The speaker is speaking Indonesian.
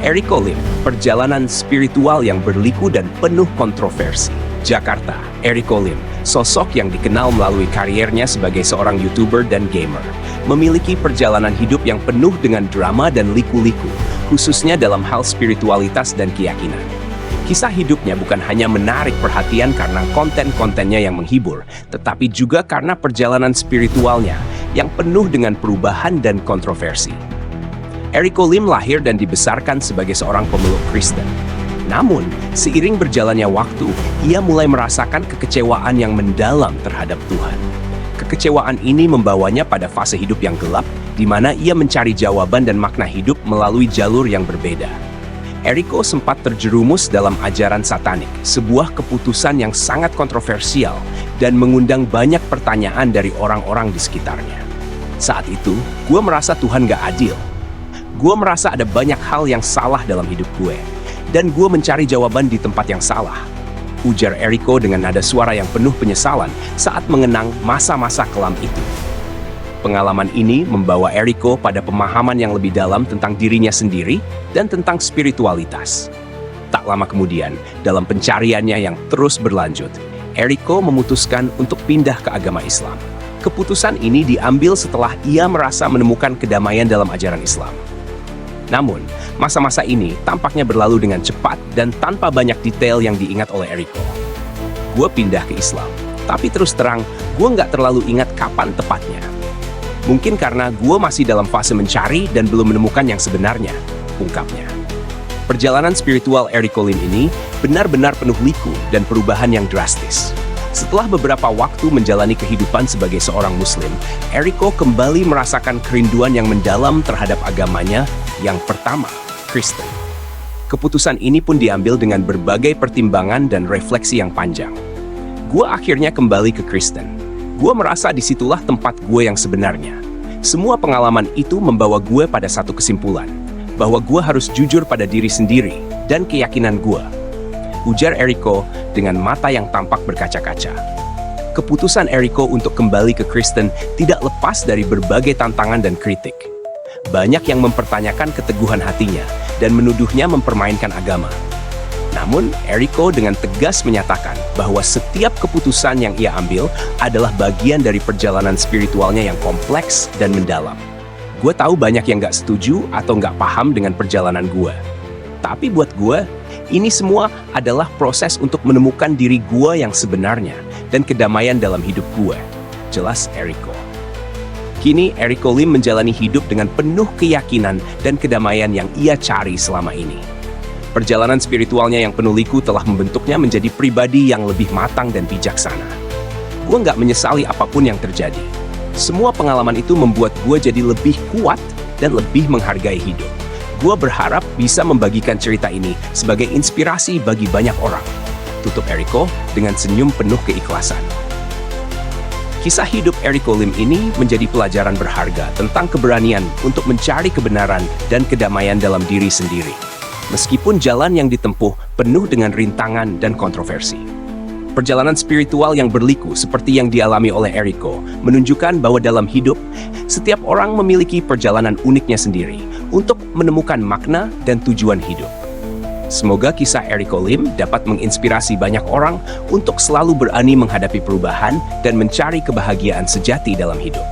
Eriko Lim, perjalanan spiritual yang berliku dan penuh kontroversi. Jakarta, Eriko Lim, sosok yang dikenal melalui kariernya sebagai seorang YouTuber dan gamer, memiliki perjalanan hidup yang penuh dengan drama dan liku-liku, khususnya dalam hal spiritualitas dan keyakinan. Kisah hidupnya bukan hanya menarik perhatian karena konten-kontennya yang menghibur, tetapi juga karena perjalanan spiritualnya yang penuh dengan perubahan dan kontroversi. Eriko Lim lahir dan dibesarkan sebagai seorang pemeluk Kristen. Namun, seiring berjalannya waktu, ia mulai merasakan kekecewaan yang mendalam terhadap Tuhan. Kekecewaan ini membawanya pada fase hidup yang gelap, di mana ia mencari jawaban dan makna hidup melalui jalur yang berbeda. Eriko sempat terjerumus dalam ajaran satanik, sebuah keputusan yang sangat kontroversial dan mengundang banyak pertanyaan dari orang-orang di sekitarnya. Saat itu, gue merasa Tuhan gak adil. Gue merasa ada banyak hal yang salah dalam hidup gue, dan gue mencari jawaban di tempat yang salah. Ujar Eriko dengan nada suara yang penuh penyesalan saat mengenang masa-masa kelam itu. Pengalaman ini membawa Eriko pada pemahaman yang lebih dalam tentang dirinya sendiri dan tentang spiritualitas. Tak lama kemudian, dalam pencariannya yang terus berlanjut, Eriko memutuskan untuk pindah ke agama Islam. Keputusan ini diambil setelah ia merasa menemukan kedamaian dalam ajaran Islam. Namun, masa-masa ini tampaknya berlalu dengan cepat dan tanpa banyak detail yang diingat oleh Eriko. Gue pindah ke Islam, tapi terus terang, gue nggak terlalu ingat kapan tepatnya. Mungkin karena gue masih dalam fase mencari dan belum menemukan yang sebenarnya, ungkapnya. Perjalanan spiritual Eriko Lim ini benar-benar penuh liku dan perubahan yang drastis. Setelah beberapa waktu menjalani kehidupan sebagai seorang Muslim, Eriko kembali merasakan kerinduan yang mendalam terhadap agamanya yang pertama, Kristen. Keputusan ini pun diambil dengan berbagai pertimbangan dan refleksi yang panjang. Gue akhirnya kembali ke Kristen. Gue merasa disitulah tempat gue yang sebenarnya. Semua pengalaman itu membawa gue pada satu kesimpulan, bahwa gue harus jujur pada diri sendiri dan keyakinan gue. Ujar Eriko dengan mata yang tampak berkaca-kaca. Keputusan Eriko untuk kembali ke Kristen tidak lepas dari berbagai tantangan dan kritik. Banyak yang mempertanyakan keteguhan hatinya dan menuduhnya mempermainkan agama. Namun, Eriko dengan tegas menyatakan bahwa setiap keputusan yang ia ambil adalah bagian dari perjalanan spiritualnya yang kompleks dan mendalam. Gue tahu banyak yang gak setuju atau gak paham dengan perjalanan gue. Tapi buat gue, ini semua adalah proses untuk menemukan diri gue yang sebenarnya dan kedamaian dalam hidup gue. Jelas Eriko. Kini Eriko Lim menjalani hidup dengan penuh keyakinan dan kedamaian yang ia cari selama ini. Perjalanan spiritualnya yang penuh liku telah membentuknya menjadi pribadi yang lebih matang dan bijaksana. Gue nggak menyesali apapun yang terjadi. Semua pengalaman itu membuat gue jadi lebih kuat dan lebih menghargai hidup. Gue berharap bisa membagikan cerita ini sebagai inspirasi bagi banyak orang. Tutup Eriko dengan senyum penuh keikhlasan. Kisah hidup Eriko Lim ini menjadi pelajaran berharga tentang keberanian untuk mencari kebenaran dan kedamaian dalam diri sendiri. Meskipun jalan yang ditempuh penuh dengan rintangan dan kontroversi. Perjalanan spiritual yang berliku seperti yang dialami oleh Eriko menunjukkan bahwa dalam hidup, setiap orang memiliki perjalanan uniknya sendiri untuk menemukan makna dan tujuan hidup. Semoga kisah Eriko Lim dapat menginspirasi banyak orang untuk selalu berani menghadapi perubahan dan mencari kebahagiaan sejati dalam hidup.